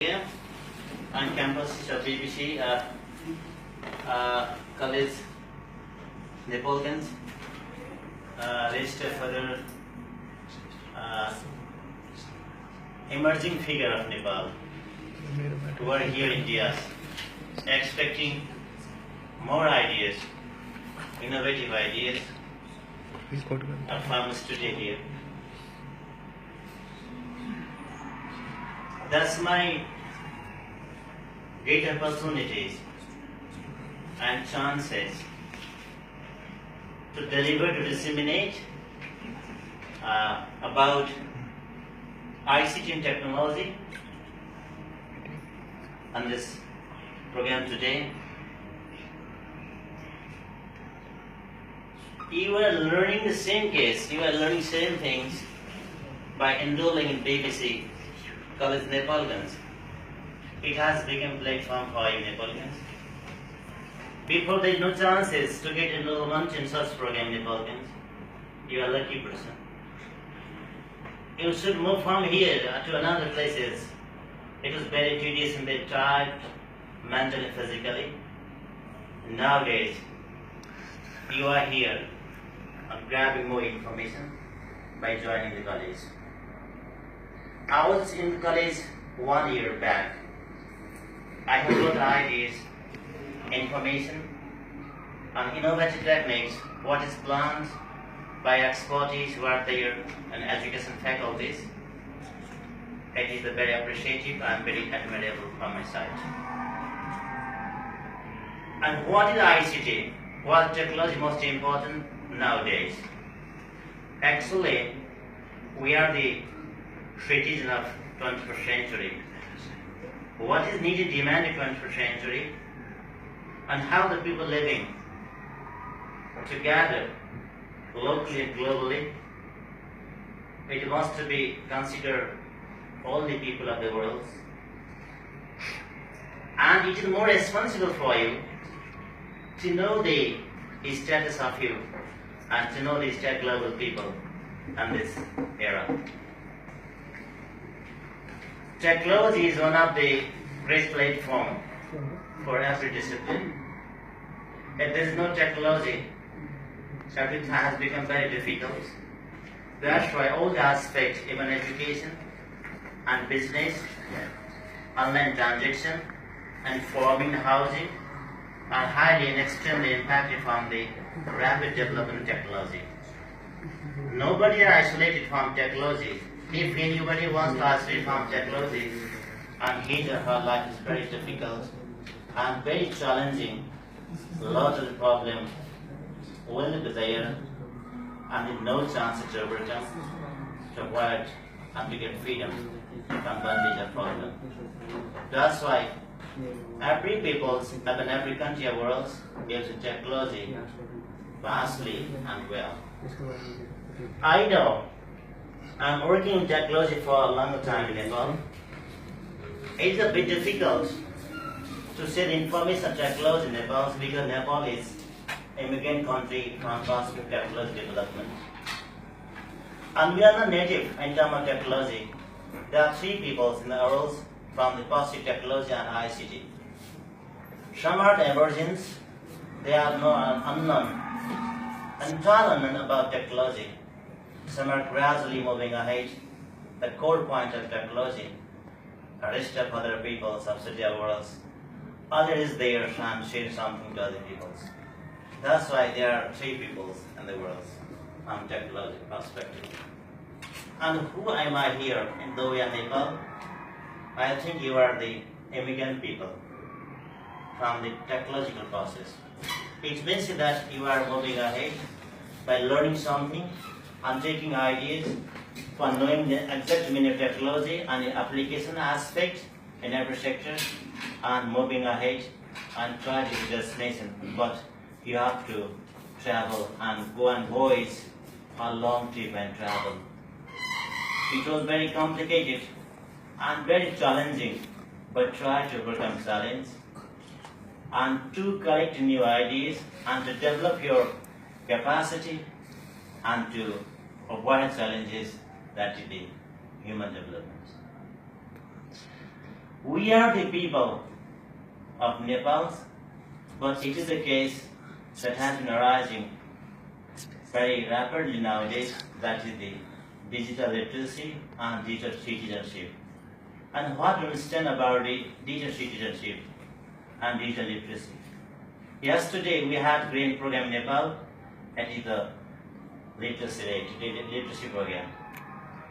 Here on campus of BBC College Nepalgunj, registered further emerging figure of Nepal who are here in India expecting more ideas, innovative ideas from today here. That's my great opportunities and chances to deliver, to disseminate about ICT and technology on this program today. You are learning the same case, you are learning same things by enrolling in BBC College Nepalgunj. It has become platform for you Nepalgunj. Before there is no chances to get enrollment in such program Nepalgunj. You are a lucky person. You should move from here to another places. It was very tedious and very tired mentally and physically. Nowadays, you are here grabbing more information by joining the college. I was in college 1 year back. I have got ideas, information, and innovative techniques, what is planned by expertise who are there and education faculties. It is very appreciative and very admirable from my side. And what is ICT? What technology most important nowadays? Actually, we are the citizen of 21st century. What is needed, demanded 21st century, and how the people living together, locally and globally, it must be considered all the people of the world. And it is more responsible for you to know the status of you and to know the global people in this era. Technology is one of the great platform for every discipline. If there is no technology, everything has become very difficult. That's why all the aspects, even education and business, online transaction, and farming, housing, are highly and extremely impacted from the rapid development of technology. Nobody are isolated from technology. If anybody wants to isolate from technology, and his or her life is very difficult and very challenging, a lot of the problem will be there and no chance to overcome, to avoid and to get freedom from bondage of problem. That's why every people, even every country of the world, uses technology vastly and well. I know I'm working in technology for a long time in Nepal. It's a bit difficult to share information technology in Nepal because Nepal is an immigrant country from positive technology development. And we are not native in terms of technology. There are three peoples in the world from the positive technology and ICT. Some are the emergents, they are unknown, entirely unknown about technology. Some are gradually moving ahead. The core point of technology, the rest of other peoples of city worlds, already is there and share something to other peoples. That's why there are three peoples in the world from technology perspective. And who am I here in Doya, Nepal? I think you are the immigrant people from the technological process. It means that you are moving ahead by learning something and taking ideas for knowing the exact meaning of technology and the application aspect in every sector and moving ahead and try to the destination. But you have to travel and go on voyage for a long trip and travel. It was very complicated and very challenging, but try to overcome challenge and to collect new ideas and to develop your capacity and to avoid challenges that is the human development. We are the people of Nepal, but it is a case that has been arising very rapidly nowadays, that is the digital literacy and digital citizenship. And what to understand about the digital citizenship and digital literacy? Yesterday we had green program in Nepal, that is the literacy rate, literacy program.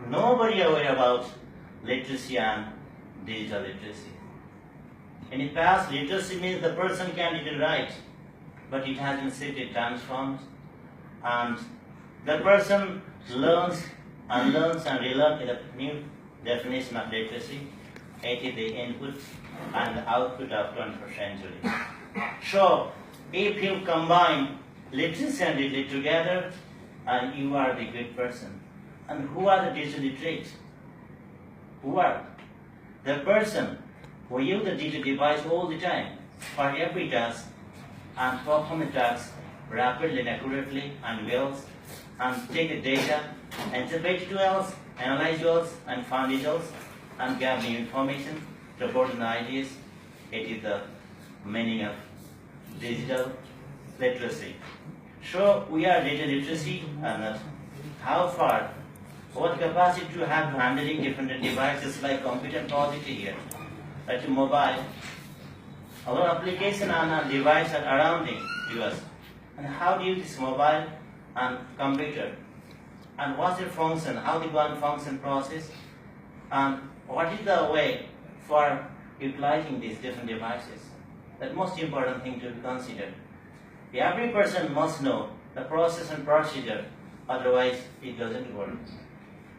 Nobody aware about literacy and digital literacy. In the past, literacy means the person can read and write, but it has been simply transformed, and the person learns, unlearns, and relearns in a new definition of literacy. It is the input and the output of 21st century. So, if you combine literacy and digital together, and you are the good person. And who are the digital literate? Who are? The person who use the digital device all the time for every task and perform the task rapidly and accurately and well, and take the data, interpret it well, analyze well, and find results, and gather new information, report the ideas. It is the meaning of digital literacy. So we are digital literacy, and how far, what capacity to have handling different devices like computer project here, like mobile, our application and our device are around to us. And how do you use this mobile and computer? And what's their function? How they go on function process? And what is the way for utilizing these different devices? The most important thing to be considered. Every person must know the process and procedure, otherwise it doesn't work.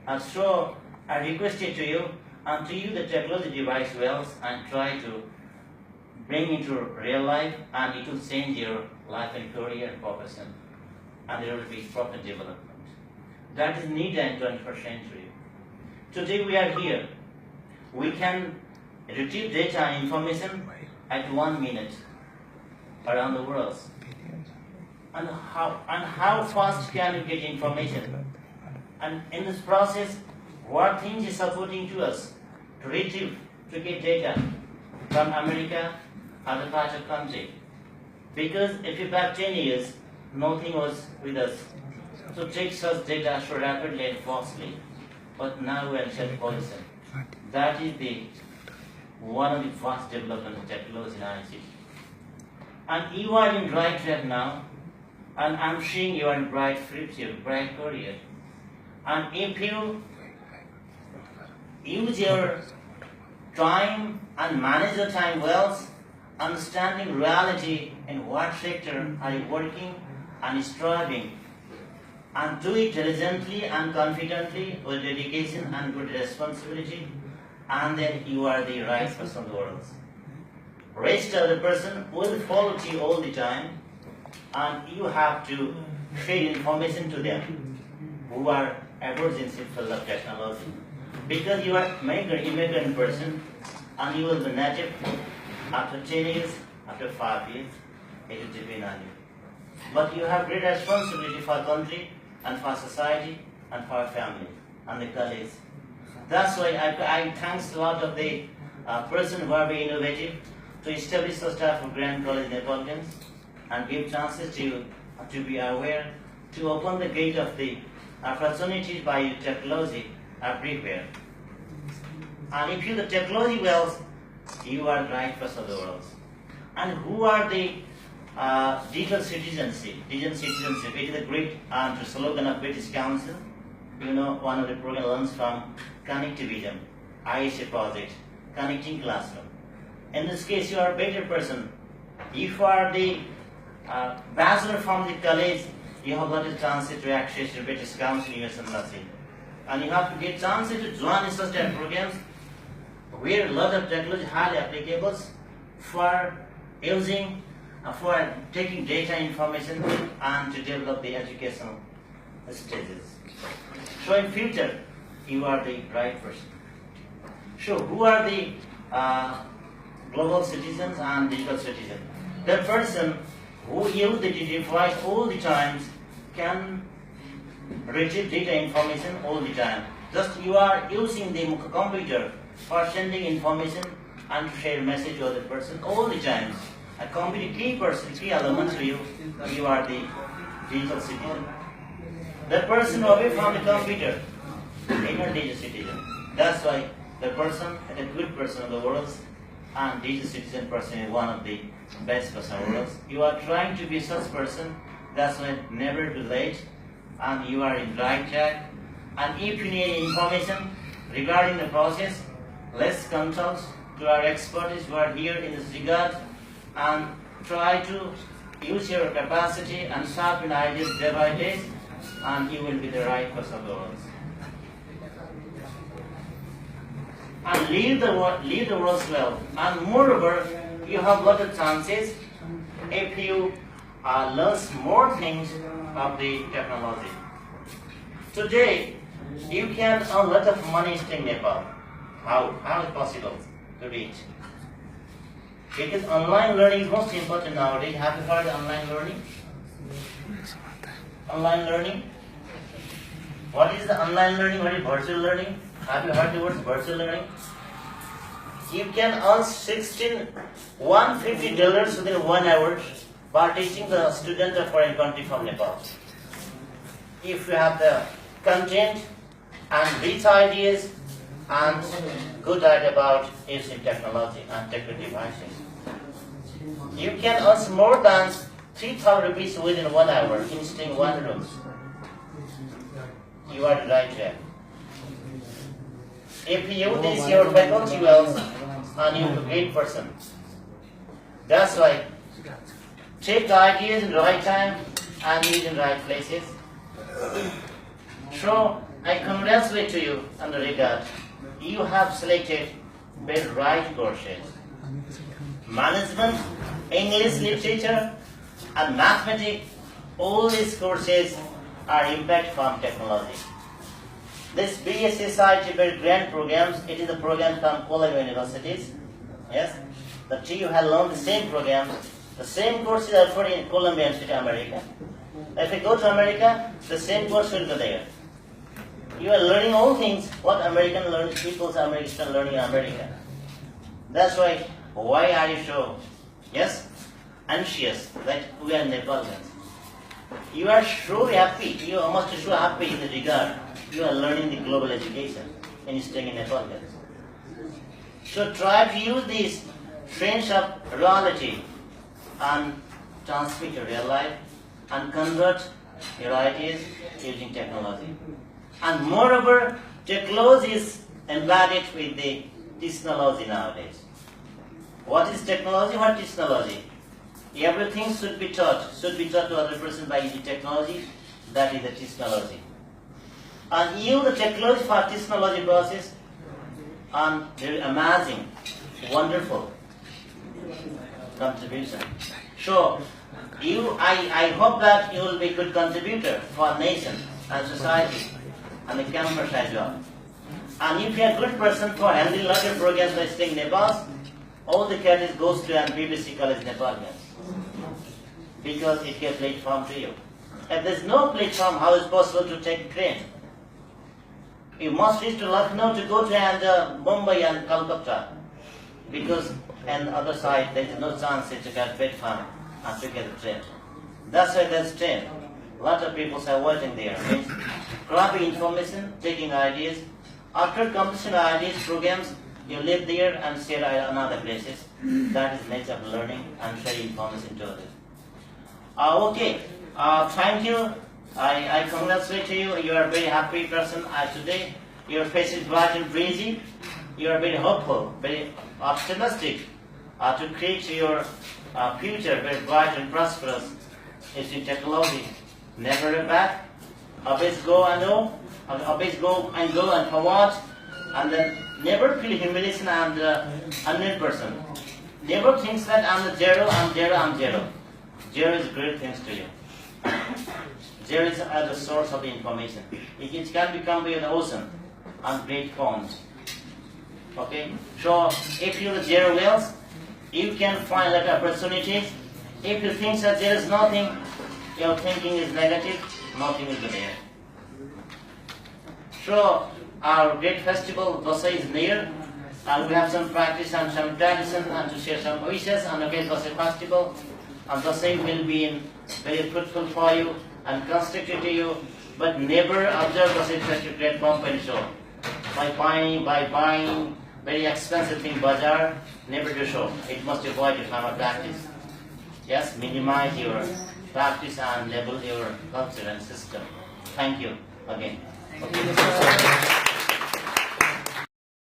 And so I request it to you, and to use the technology device well and try to bring into real life, and it will change your life and career and profession, and there will be proper development. That is needed in 21st century. Today we are here. We can retrieve data and information at 1 minute around the world. And how fast can you get information? And in this process, what things is supporting to us to retrieve, to get data from America, other parts of the country? Because if you back 10 years, nothing was with us. So take such data so rapidly and fastly. But now we are in self-policing. That is one of the fast development of technology in ICT. And you are in right track now, and I'm seeing you are in bright future, bright career. And if you use your time and manage your time well, understanding reality in what sector are you working and striving, and do it diligently and confidently with dedication and good responsibility, and then you are the right person in the world. Rest of the person will follow you all the time, and you have to share information to them who are averse in field of technology. Because you are immigrant person, and you will be native after 10 years, after 5 years, it will depend on you. But you have great responsibility for country and for society and for family and the colleagues. That's why I thank a lot of the person who are very innovative to establish the staff of Grand College Nepalgunj and give chances to you to be aware, to open the gate of the opportunities by technology everywhere. And if you the technology well, you are the right person of the world. And who are the digital citizenship? Digital citizenship, it is a great slogan of British Council. You know, one of the programs learns from connectivism, ISA project, connecting classroom. In this case, you are a better person. If you are the bachelor from the college, you have got a chance to access the British Council US Embassy. And you have to get chances to join such programs where a lot of technology highly applicable for using, for taking data information and to develop the educational stages. So in future, you are the right person. So who are the global citizens and digital citizens? The person who uses the device all the time can retrieve data information all the time. Just you are using the computer for sending information and share message to other person all the time. A complete key person, key element to you. You are the digital citizen. The person away from the computer, inner digital citizen. That's why the person, the good person of the world, and digital citizen person is one of the best person of the world. You are trying to be such person. That's why never too late, and you are in right track. And if you need information regarding the process, let's consult to our experts who are here in this regard, and try to use your capacity and sharpen ideas day by day, and you will be the right person of the world. And leave the world well. And moreover, you have lot of chances if you learn more things of the technology. Today, you can earn a lot of money in Nepal. How is possible to reach? Because online learning is most important nowadays. Have you heard of online learning? Online learning? What is the online learning? What is virtual learning? Have you heard the word virtual learning? You can earn $150 within 1 hour by teaching the student of foreign country from Nepal. If you have the content and rich ideas and good idea about using technology and technical devices, you can earn more than 3,000 rupees within 1 hour in staying one room. You are the right track. If you use your faculty well, and you are a great person. That's why take the ideas in the right time and use in the right places. So I congratulate to you on the regard. You have selected the right courses. Management, English literature, and mathematics, all these courses are impact from technology. This BSc Society very grand programs, it is a program from Columbia universities. Yes, the TU has learned the same programs, the same courses are offered in Columbia University, America. If you go to America, the same course will be there. You are learning all things what American people are learning in America. That's why are you so anxious that we are Nepalans? You are so happy, you are almost so happy in the regard. You are learning the global education and you staying in Nepal. So try to use these trends of reality and transmit your real life and convert your ideas using technology. And moreover, technology is embedded with the technology nowadays. What is technology? What is technology? Everything should be taught to other person by using technology. That is the technology. And use the technology for technology process and very amazing, wonderful contribution. So I hope that you will be a good contributor for nation and society and the campus as well. And if you are a good person for handling larger programs by staying in Nepal, all the credit goes to BBC College Nepalgunj because it gets platform to you. If there is no platform, how is it possible to take train? You must reach to Lucknow to go to Mumbai and Calcutta because on the other side there is no chance to get platform and to get a train. That's why there's train. A lot of people are waiting there. Grabbing information, taking ideas. After completion of ideas, programs, you live there and share in other places. That is nature of learning and sharing information to others. Okay, thank you. I congratulate you. You are a very happy person today. Your face is bright and breezy. You are very hopeful, very optimistic to create your future very bright and prosperous. It's in technology. Never look back. Always go and know. Always go and forward. And then never feel humiliation and 100%. Never think that I'm the zero, I'm zero, I'm zero. Zero is great things to you. Zero is the source of the information. It can become an ocean and great ponds. Okay? So if you're zero wells, you can find like opportunities. If you think that there is nothing, your thinking is negative, nothing will be there. So our great festival, Dasai, is near. And we have some practice and some tradition and to share some wishes on the Dasai festival. And Dasai will be very fruitful for you and constructive to you. But never observe Dasai festival great company show. By buying very expensive thing bazaar, never do so. It must avoid your farmer practice. Yes, minimize your practice and level your culture and system. Thank you again. Thank you.